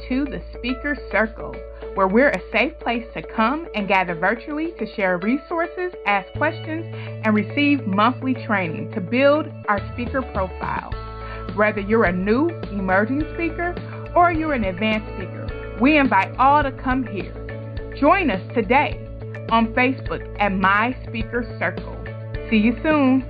to the Speaker Circle, where we're a safe place to come and gather virtually to share resources, ask questions, and receive monthly training to build our speaker profile. Whether you're a new, emerging speaker or you're an advanced speaker, we invite all to come here. Join us today on Facebook at My Speaker Circle. See you soon.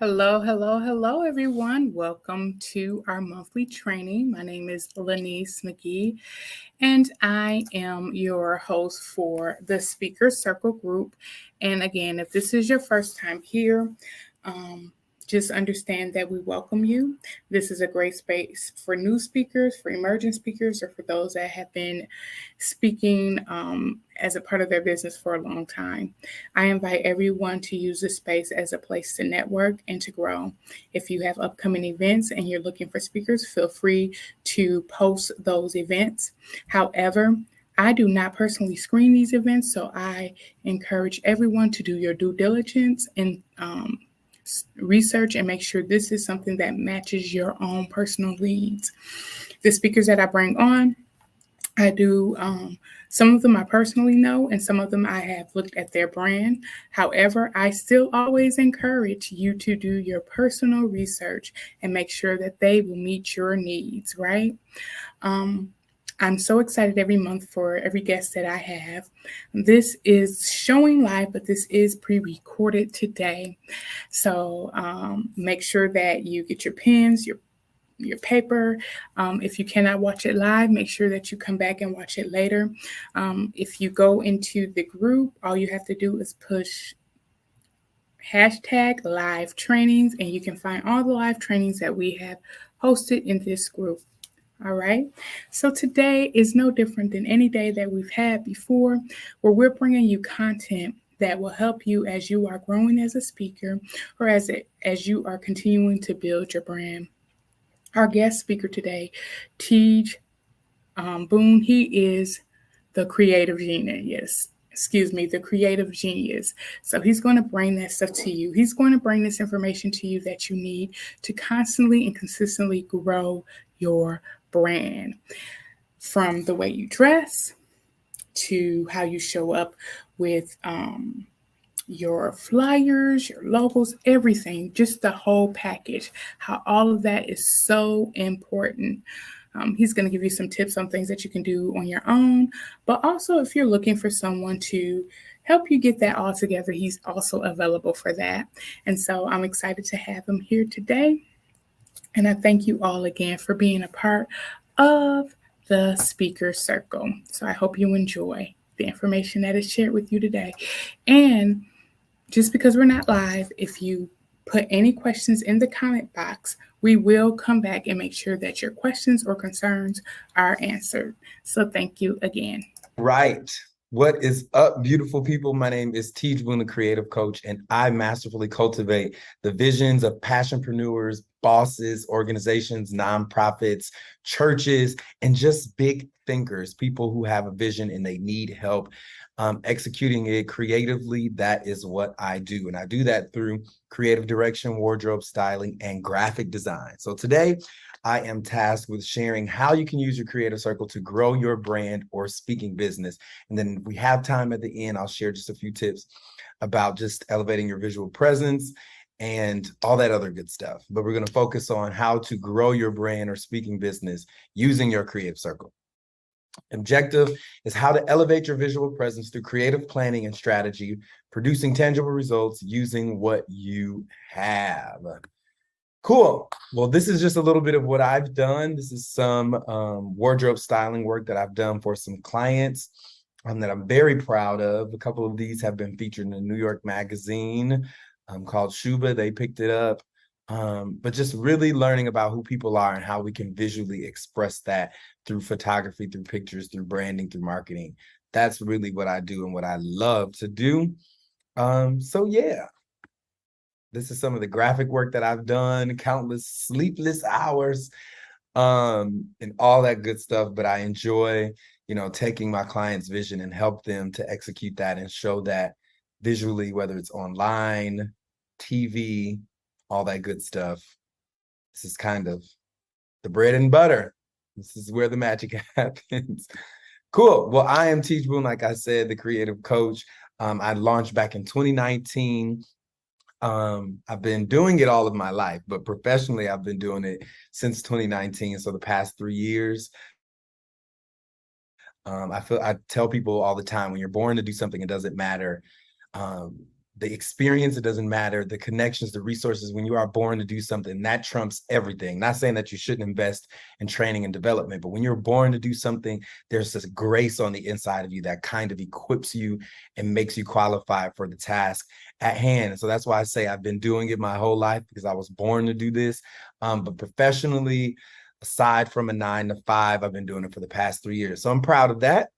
Hello, everyone. Welcome to our monthly training. My name is Lanice McGee, and I am your host for the Speaker Circle group. And again, if this is your first time here, just understand that we welcome you. This is a great space for new speakers, for emerging speakers, or for those that have been speaking as a part of their business for a long time. I invite everyone to use this space as a place to network and to grow. If you have upcoming events and you're looking for speakers, feel free to post those events. However, I do not personally screen these events, so I encourage everyone to do your due diligence and research and make sure this is something that matches your own personal needs. The speakers that I bring on, I do, some of them I personally know, and some of them I have looked at their brand. However, I still always encourage you to do your personal research and make sure that they will meet your needs, right? I'm so excited every month for every guest that I have. This is showing live, but this is pre-recorded today. So make sure that you get your pens, your paper. If you cannot watch it live, make sure that you come back and watch it later. If you go into the group, all you have to do is push hashtag live trainings, and you can find all the live trainings that we have hosted in this group. All right. So today is no different than any day that we've had before, where we're bringing you content that will help you as you are growing as a speaker or as you are continuing to build your brand. Our guest speaker today, Tej Boone, he is the creative genius. The creative genius. So he's going to bring that stuff to you. He's going to bring this information to you that you need to constantly and consistently grow your brand, from the way you dress to how you show up with your flyers, your logos, everything, just the whole package, how all of that is so important. He's going to give you some tips on things that you can do on your own, but also if you're looking for someone to help you get that all together, he's also available for that. And so I'm excited to have him here today. And I thank you all again for being a part of the Speaker Circle. So I hope you enjoy the information that is shared with you today. And just because we're not live, if you put any questions in the comment box, we will come back and make sure that your questions or concerns are answered. So thank you again. Right. What is up, beautiful people? My name is Tej Boone, the creative coach, and I masterfully cultivate the visions of passionpreneurs, bosses, organizations, nonprofits, churches, and just big thinkers, people who have a vision and they need help executing it creatively. That is what I do. And I do that through creative direction, wardrobe styling, and graphic design. So today, I am tasked with sharing how you can use your creative circle to grow your brand or speaking business. And then if we have time at the end, I'll share just a few tips about just elevating your visual presence and all that other good stuff. But we're going to focus on how to grow your brand or speaking business using your creative circle. Objective is how to elevate your visual presence through creative planning and strategy, producing tangible results using what you have. Cool. Well, this is just a little bit of what I've done. This is some wardrobe styling work that I've done for some clients that I'm very proud of. A couple of these have been featured in a New York magazine called Shuba. They picked it up. But just really learning about who people are and how we can visually express that through photography, through pictures, through branding, through marketing. That's really what I do and what I love to do. So yeah. This is some of the graphic work that I've done, countless sleepless hours, and all that good stuff. But I enjoy, taking my client's vision and help them to execute that and show that visually, whether it's online, TV, all that good stuff. This is kind of the bread and butter. This is where the magic happens. Cool. Well, I am Teach Boone, like I said, the creative coach. I launched back in 2019. I've been doing it all of my life, but professionally, I've been doing it since 2019. So the past 3 years. I tell people all the time, when you're born to do something, it doesn't matter the experience, it doesn't matter the connections, the resources. When you are born to do something, that trumps everything. Not saying that you shouldn't invest in training and development, but when you're born to do something, there's this grace on the inside of you that kind of equips you and makes you qualified for the task at hand. So that's why I say I've been doing it my whole life, because I was born to do this. But professionally, aside from a 9 to 5, I've been doing it for the past 3 years. So I'm proud of that.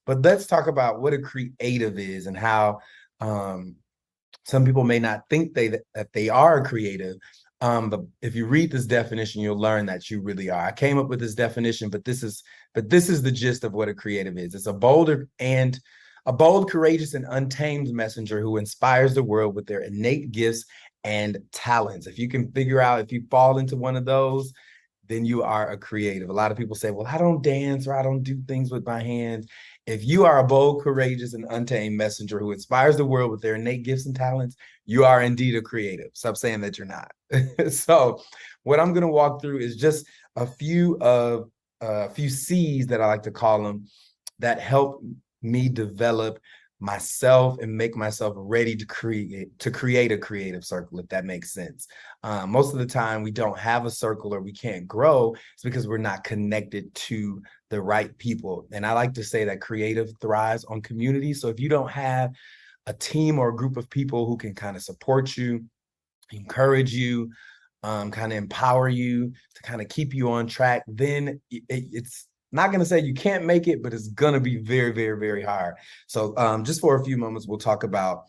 But let's talk about what a creative is and how some people may not think that they are creative. But if you read this definition, you'll learn that you really are. I came up with this definition, but this is the gist of what a creative is. It's a bold, courageous, and untamed messenger who inspires the world with their innate gifts and talents. If you can figure out if you fall into one of those, then you are a creative. A lot of people say, well, I don't dance or I don't do things with my hands. If you are a bold, courageous, and untamed messenger who inspires the world with their innate gifts and talents, you are indeed a creative. Stop saying that you're not. So what I'm going to walk through is just a few C's that I like to call them that help me develop myself and make myself ready to create a creative circle, if that makes sense. Most of the time we don't have a circle or we can't grow. It's because we're not connected to the right people. And I like to say that creative thrives on community. So if you don't have a team or a group of people who can kind of support you, encourage you, kind of empower you to kind of keep you on track, then it's not going to say you can't make it, but it's going to be very, very, very hard. So just for a few moments, we'll talk about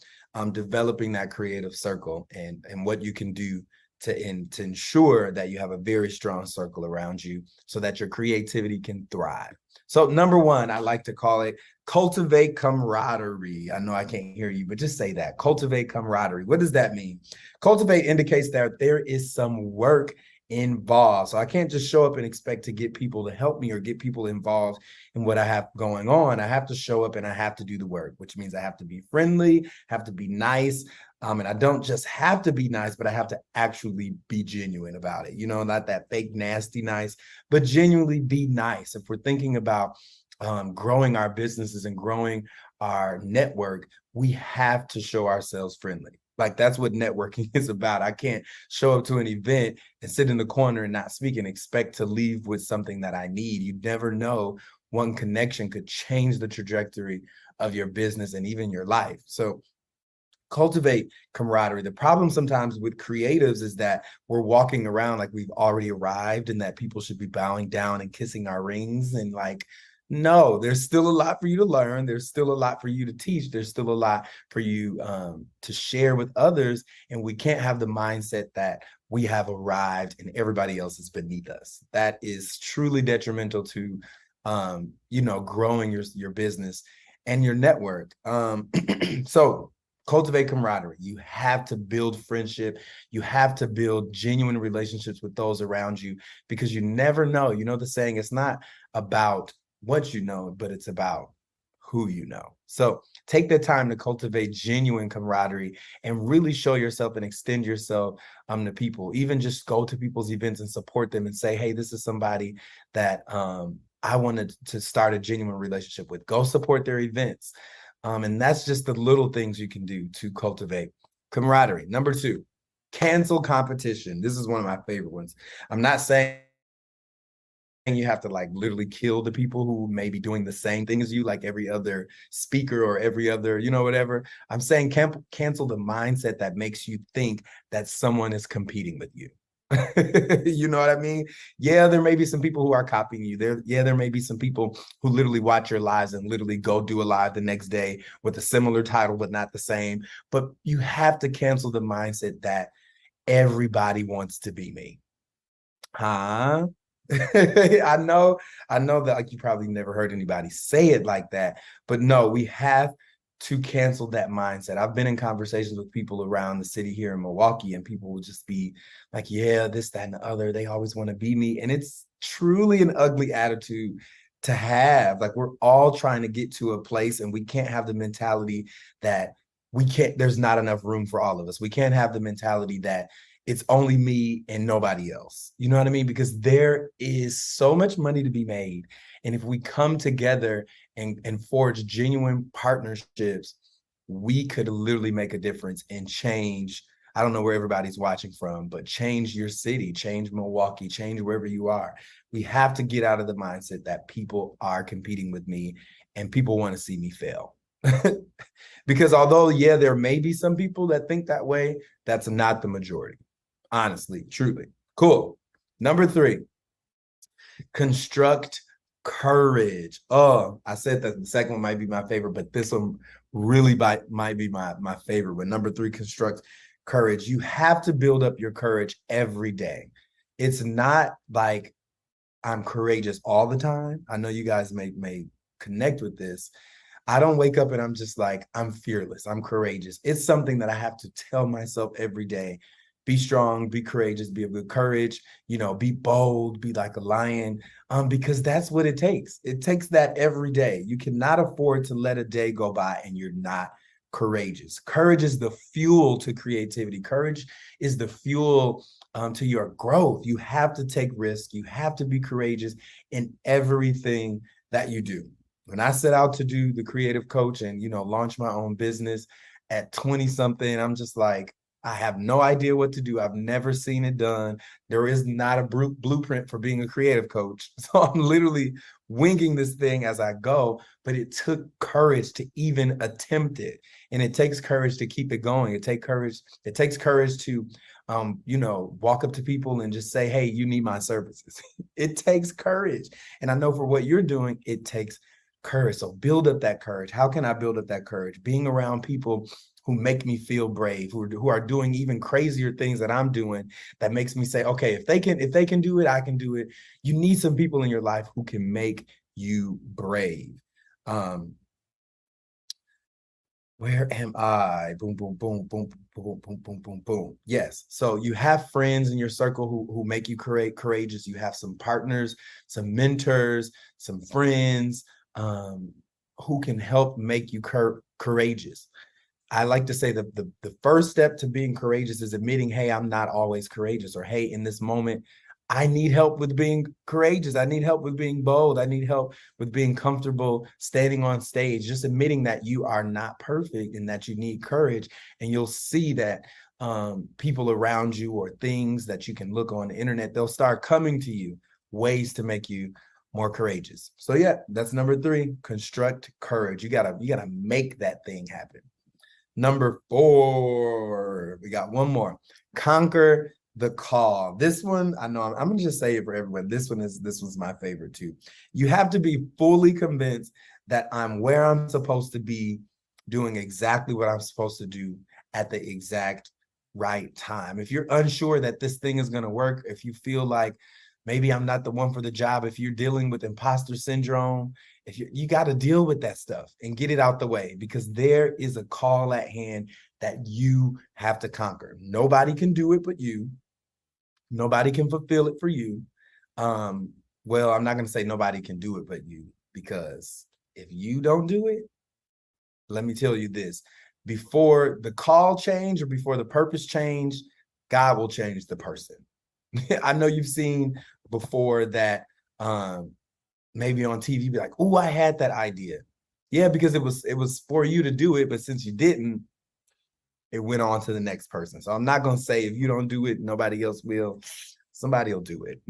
developing that creative circle and what you can do to ensure that you have a very strong circle around you so that your creativity can thrive. So number one, I like to call it cultivate camaraderie. I know I can't hear you, but just say that. Cultivate camaraderie. What does that mean? Cultivate indicates that there is some work involved. So I can't just show up and expect to get people to help me or get people involved in what I have going on. I have to show up and I have to do the work, which means I have to be friendly, have to be nice. And I don't just have to be nice, but I have to actually be genuine about it. You know, not that fake, nasty nice, but genuinely be nice. If we're thinking about growing our businesses and growing our network, we have to show ourselves friendly. Like that's what networking is about. I can't show up to an event and sit in the corner and not speak and expect to leave with something that I need. You never know. One connection could change the trajectory of your business and even your life. So cultivate camaraderie. The problem sometimes with creatives is that we're walking around like we've already arrived and that people should be bowing down and kissing our rings. And like, no, there's still a lot for you to learn. There's still a lot for you to teach. There's still a lot for you to share with others. And we can't have the mindset that we have arrived and everybody else is beneath us. That is truly detrimental to, growing your business and your network. So cultivate camaraderie. You have to build friendship. You have to build genuine relationships with those around you because you never know. You know the saying, it's not about what you know, but it's about who you know. So take the time to cultivate genuine camaraderie and really show yourself and extend yourself to people. Even just go to people's events and support them and say, hey, this is somebody that I wanted to start a genuine relationship with. Go support their events. And that's just the little things you can do to cultivate camaraderie. Number two, cancel competition. This is one of my favorite ones. I'm not saying you have to like literally kill the people who may be doing the same thing as you, like every other speaker or every other, whatever. I'm saying cancel the mindset that makes you think that someone is competing with you. You know what I mean? Yeah, there may be some people who are copying you. There may be some people who literally watch your lives and literally go do a live the next day with a similar title, but not the same. But you have to cancel the mindset that everybody wants to be me. Huh? I know that like you probably never heard anybody say it like that, but no, we have to cancel that mindset. I've been in conversations with people around the city here in Milwaukee, and people will just be like, yeah, this, that, and the other. They always want to be me. And it's truly an ugly attitude to have. Like, we're all trying to get to a place, and we can't have the mentality that there's not enough room for all of us. We can't have the mentality that it's only me and nobody else. You know what I mean? Because there is so much money to be made. And if we come together and forge genuine partnerships, we could literally make a difference and change. I don't know where everybody's watching from, but change your city, change Milwaukee, change wherever you are. We have to get out of the mindset that people are competing with me and people want to see me fail. Because although, yeah, there may be some people that think that way, that's not the majority. Honestly, truly. Cool. Number 3, construct courage. Oh, I said that the second one might be my favorite, but this one really might be my favorite. But number 3, construct courage. You have to build up your courage every day. It's not like I'm courageous all the time. I know you guys may connect with this. I don't wake up and I'm just like, I'm fearless, I'm courageous. It's something that I have to tell myself every day. Be strong, be courageous, be of good courage, be bold, be like a lion, because that's what it takes. It takes that every day. You cannot afford to let a day go by and you're not courageous. Courage is the fuel to creativity. Courage is the fuel to your growth. You have to take risks. You have to be courageous in everything that you do. When I set out to do the creative coach and, launch my own business at 20 something, I'm just like, I have no idea what to do. I've never seen it done. There is not a blueprint for being a creative coach. So I'm literally winging this thing as I go, but it took courage to even attempt it. And it takes courage to keep it going. It takes courage to, walk up to people and just say, hey, you need my services. It takes courage. And I know for what you're doing, it takes courage. So build up that courage. How can I build up that courage? Being around people who make me feel brave, who are doing even crazier things that I'm doing, that makes me say, okay, if they can do it, I can do it. You need some people in your life who can make you brave. Where am I? Boom, boom, boom, boom, boom, boom, boom, boom, boom. Yes. So you have friends in your circle who make you courageous. You have some partners, some mentors, some friends, who can help make you courageous. I like to say that the first step to being courageous is admitting, hey, I'm not always courageous, or hey, in this moment, I need help with being courageous. I need help with being bold. I need help with being comfortable standing on stage. Just admitting that you are not perfect and that you need courage. And you'll see that people around you or things that you can look on the internet, they'll start coming to you, ways to make you more courageous. So yeah, that's number 3, construct courage. You gotta make that thing happen. Number 4, we got one more. Conquer the call. This one, I know I'm gonna just say it for everyone. This one's my favorite too. You have to be fully convinced that I'm where I'm supposed to be, doing exactly what I'm supposed to do at the exact right time. If you're unsure that this thing is gonna work, if you feel like maybe I'm not the one for the job, if you're dealing with imposter syndrome, if you got to deal with that stuff and get it out the way, because there is a call at hand that you have to conquer. Nobody can do it but you. Nobody can fulfill it for you. Well, I'm not going to say nobody can do it but you, because if you don't do it, let me tell you this, before the call change or before the purpose change, God will change the person. I know you've seen before that maybe on TV be like, oh, I had that idea. Yeah, because it was for you to do it, but since you didn't, it went on to the next person. So I'm not going to say if you don't do it, nobody else will. Somebody will do it.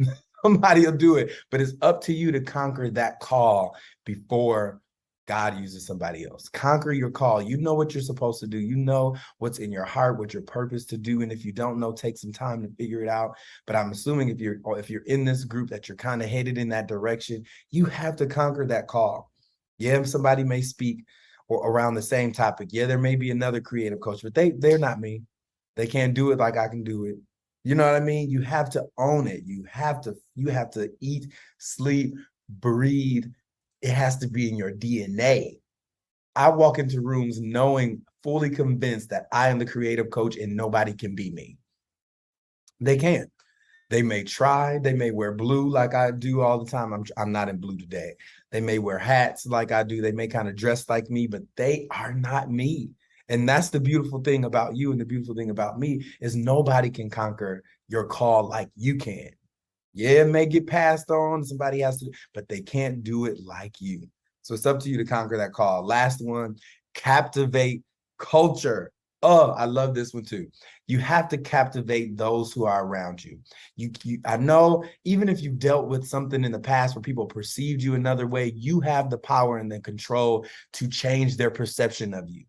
Somebody will do it. But it's up to you to conquer that call before God uses somebody else. Conquer your call. You know what you're supposed to do. You know what's in your heart, what your purpose to do. And if you don't know, take some time to figure it out. But I'm assuming if you're in this group that you're kind of headed in that direction, you have to conquer that call. Yeah, somebody may speak or around the same topic. Yeah, there may be another creative coach, but they're not me. They can't do it like I can do it. You know what I mean? You have to own it. You have to eat, sleep, breathe. It has to be in your DNA. I walk into rooms knowing, fully convinced that I am the creative coach and nobody can be me. They can't. They may try, they may wear blue like I do all the time. I'm not in blue today. They may wear hats like I do. They may kind of dress like me, but they are not me. And that's the beautiful thing about you, and the beautiful thing about me is nobody can conquer your call like you can. Yeah, it may get passed on, somebody has to, but they can't do it like you. So it's up to you to conquer that call. Last one, captivate culture. Oh, I love this one too. You have to captivate those who are around you. I know, even if you've dealt with something in the past where people perceived you another way, you have the power and the control to change their perception of you.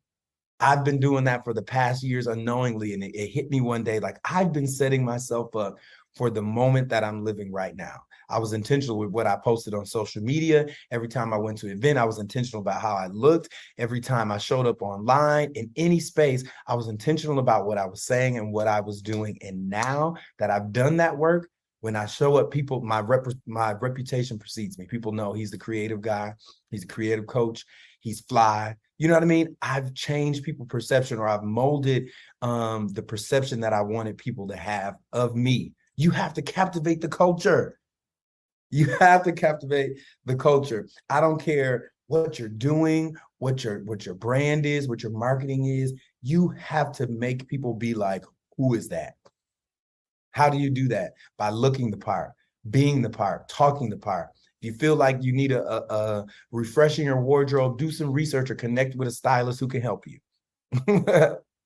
I've been doing that for the past years unknowingly, and it hit me one day like I've been setting myself up for the moment that I'm living right now. I was intentional with what I posted on social media. Every time I went to an event, I was intentional about how I looked. Every time I showed up online in any space, I was intentional about what I was saying and what I was doing. And now that I've done that work, when I show up, people, my reputation precedes me. People know he's the creative guy. He's a creative coach. He's fly. You know what I mean? I've changed people's perception, or I've molded the perception that I wanted people to have of me. You have to captivate the culture. You have to captivate the culture. I don't care what you're doing, what your brand is, what your marketing is. You have to make people be like, who is that? How do you do that? By looking the part, being the part, talking the part. If you feel like you need a refreshing your wardrobe, do some research or connect with a stylist who can help you.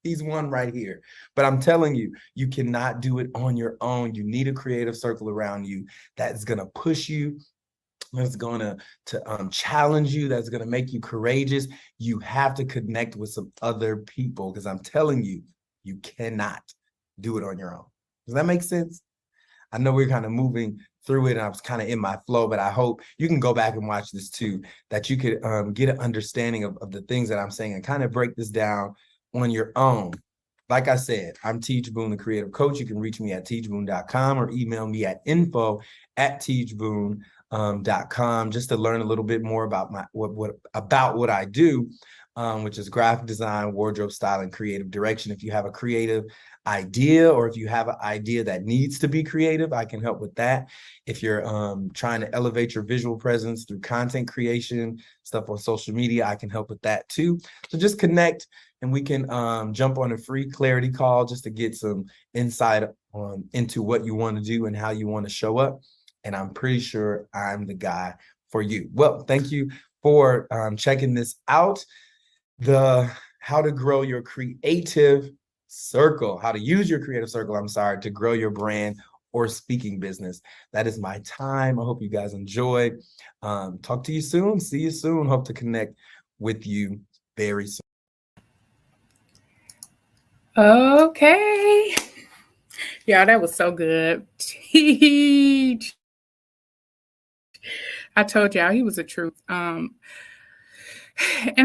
He's one right here. But I'm telling you, you cannot do it on your own. You need a creative circle around you that's going to push you, that's going to challenge you, that's going to make you courageous. You have to connect with some other people, because I'm telling you, you cannot do it on your own. Does that make sense? I know we're kind of moving through it, and I was kind of in my flow, but I hope you can go back and watch this too, that you could get an understanding of the things that I'm saying and kind of break this down on your own. Like I said, I'm Teach Boone, the creative coach. You can reach me at teachboone.com or email me at info@teachboone.com just to learn a little bit more about what I do, which is graphic design, wardrobe style, and creative direction. If you have a creative idea, or if you have an idea that needs to be creative, I can help with that. If you're trying to elevate your visual presence through content creation, stuff on social media, I can help with that too. So just connect, and we can jump on a free clarity call just to get some insight into what you want to do and how you want to show up. And I'm pretty sure I'm the guy for you. Well, thank you for checking this out. The how to grow your creative circle, how to use your creative circle, to grow your brand or speaking business. That is my time. I hope you guys enjoyed. Talk to you soon. See you soon. Hope to connect with you very soon. Okay. Yeah, that was so good. Teach. I told y'all he was a truth. And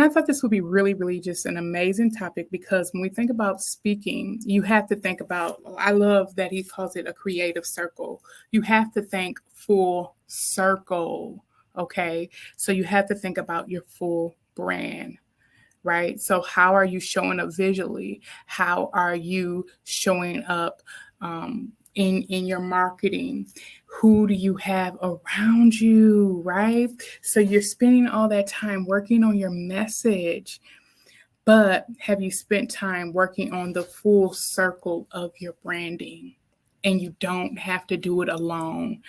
I thought this would be really, really just an amazing topic, because when we think about speaking, you have to think about, I love that he calls it a creative circle. You have to think full circle. Okay. So you have to think about your full brand. Right. So how are you showing up visually? How are you showing up in your marketing? Who do you have around you? Right. So you're spending all that time working on your message, but have you spent time working on the full circle of your branding? And you don't have to do it alone.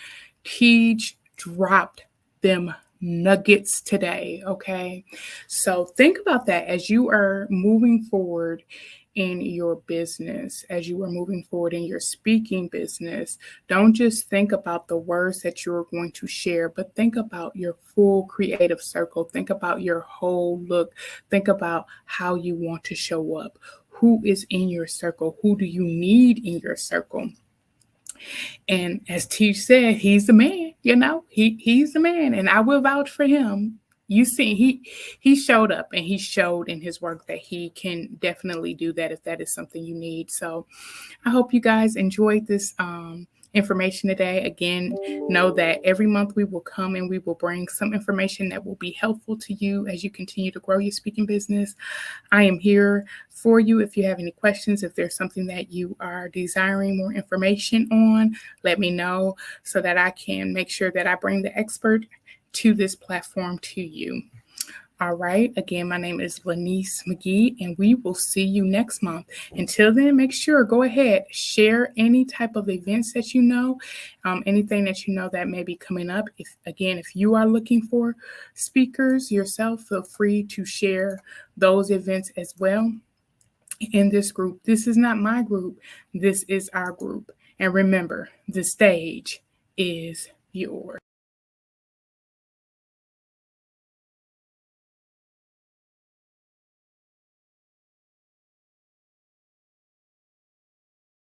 Teach dropped them nuggets today. Okay. So think about that as you are moving forward in your business, as you are moving forward in your speaking business. Don't just think about the words that you're going to share, but think about your full creative circle. Think about your whole look. Think about how you want to show up. Who is in your circle? Who do you need in your circle? And as Teach said, he's the man, he's the man, and I will vouch for him. You see, he showed up, and he showed in his work that he can definitely do that if that is something you need. So I hope you guys enjoyed this information today. Again, know that every month we will come and we will bring some information that will be helpful to you as you continue to grow your speaking business. I am here for you. If you have any questions, if there's something that you are desiring more information on, let me know so that I can make sure that I bring the expert to this platform to you. All right. Again, my name is Lanice McGee, and we will see you next month. Until then, make sure, go ahead, share any type of events that you know, anything that you know that may be coming up. If you are looking for speakers yourself, feel free to share those events as well in this group. This is not my group. This is our group. And remember, the stage is yours.